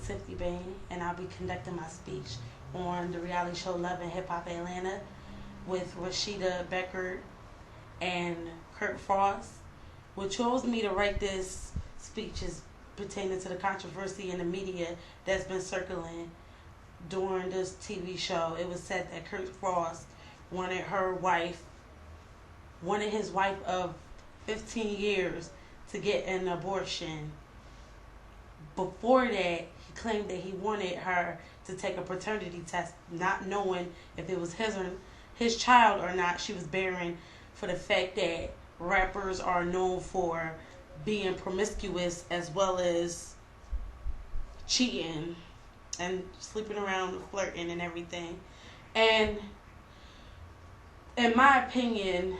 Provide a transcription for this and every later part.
is Tiffany Bain, and I'll be conducting my speech on the reality show Love and Hip Hop Atlanta with Rasheeda Becker and Kirk Frost. What chose me to write this speech is pertaining to the controversy in the media that's been circling during this TV show. It was said that Kirk Frost wanted his wife of 15 years to get an abortion. Before that, he claimed that he wanted her to take a paternity test, not knowing if it was his child or not she was bearing, for the fact that rappers are known for being promiscuous as well as cheating and sleeping around and flirting and everything. And in my opinion,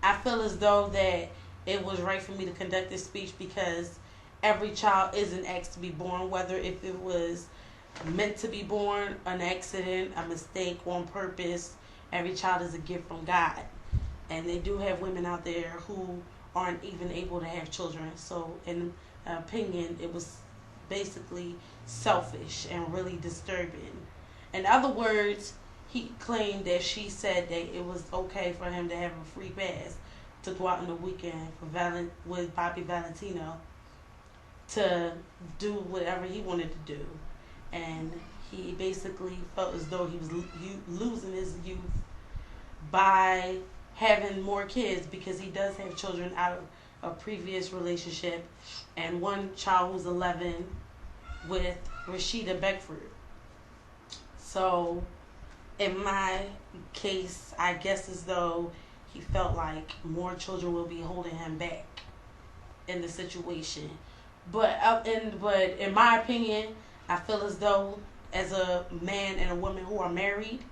I feel as though that it was right for me to conduct this speech because every child isn't asked to be born, whether if it was meant to be born, an accident, a mistake, on purpose. Every child is a gift from God. And they do have women out there who aren't even able to have children. So in my opinion, it was basically selfish and really disturbing. In other words, he claimed that she said that it was okay for him to have a free pass to go out on the weekend with Bobby Valentino to do whatever he wanted to do. And he basically felt as though he was losing his youth by having more kids, because he does have children out of a previous relationship, and one child who's 11 with Rasheeda Beckford. So in my case, I guess as though he felt like more children will be holding him back in the situation. But in my opinion, I feel as though as a man and a woman who are married,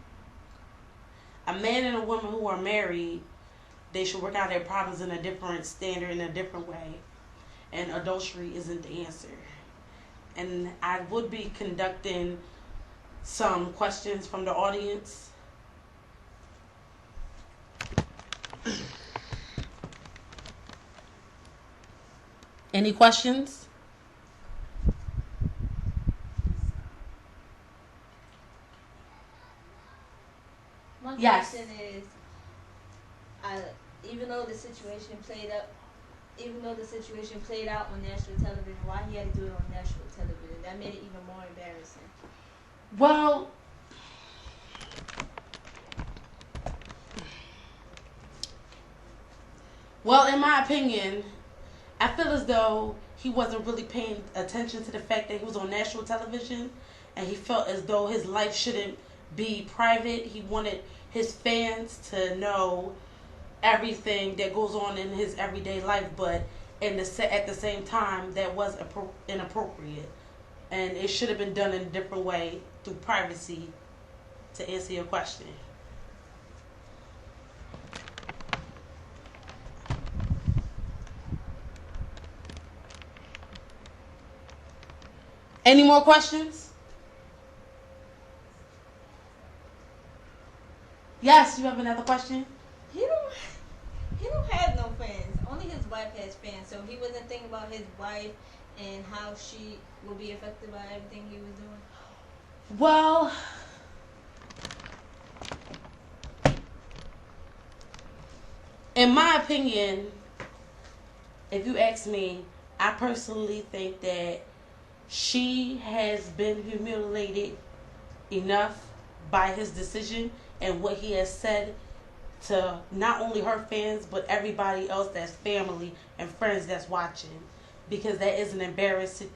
they should work out their problems in a different standard, in a different way. And adultery isn't the answer. And I would be conducting some questions from the audience. Any questions? My Yes. question is, even though the situation played out on national television, why he had to do it on national television? That made it even more embarrassing. Well, in my opinion, I feel as though he wasn't really paying attention to the fact that he was on national television, and he felt as though his life shouldn't be private. He wanted his fans to know everything that goes on in his everyday life, but at the same time, that was inappropriate, and it should have been done in a different way through privacy. To answer your question. Any more questions? Yes, you have another question? He don't have no fans. Only his wife has fans. So he wasn't thinking about his wife and how she will be affected by everything he was doing. Well, in my opinion, if you ask me, I personally think that she has been humiliated enough by his decision and what he has said to not only her fans, but everybody else that's family and friends that's watching, because that is an embarrassing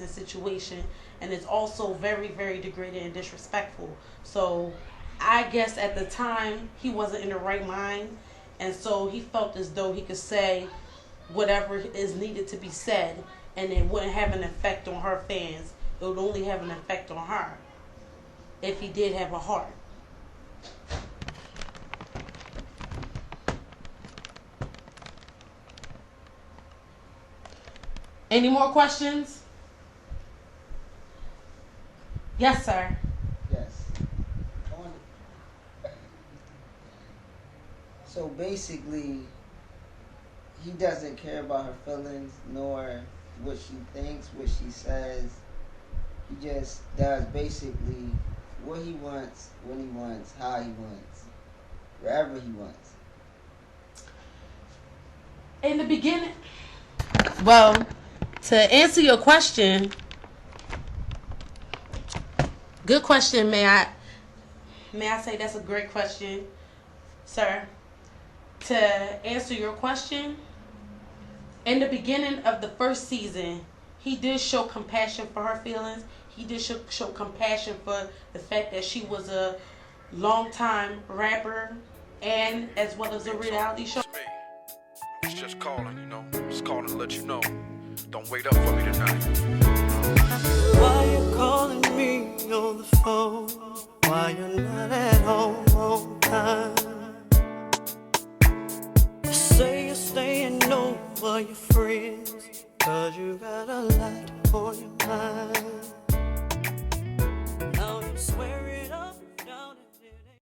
situation, and it's also very, very degrading and disrespectful. So I guess at the time he wasn't in the right mind, and so he felt as though he could say whatever is needed to be said, and it wouldn't have an effect on her fans. It would only have an effect on her if he did have a heart. Any more questions? Yes, sir. Yes. So basically, he doesn't care about her feelings, nor what she thinks, what she says. He just does basically what he wants, when he wants, how he wants, wherever he wants. In the beginning, well, to answer your question, good question. May I say that's a great question, sir? To answer your question, in the beginning of the first season, he did show compassion for her feelings. He did show compassion for the fact that she was a long-time rapper and as well as a reality show. It's me. I was just calling, just calling to let you know. Don't wait up for me tonight. Why you calling me on the phone? Why you're not at home on time? You say you're staying over your friends, 'cause you got a lot on your mind.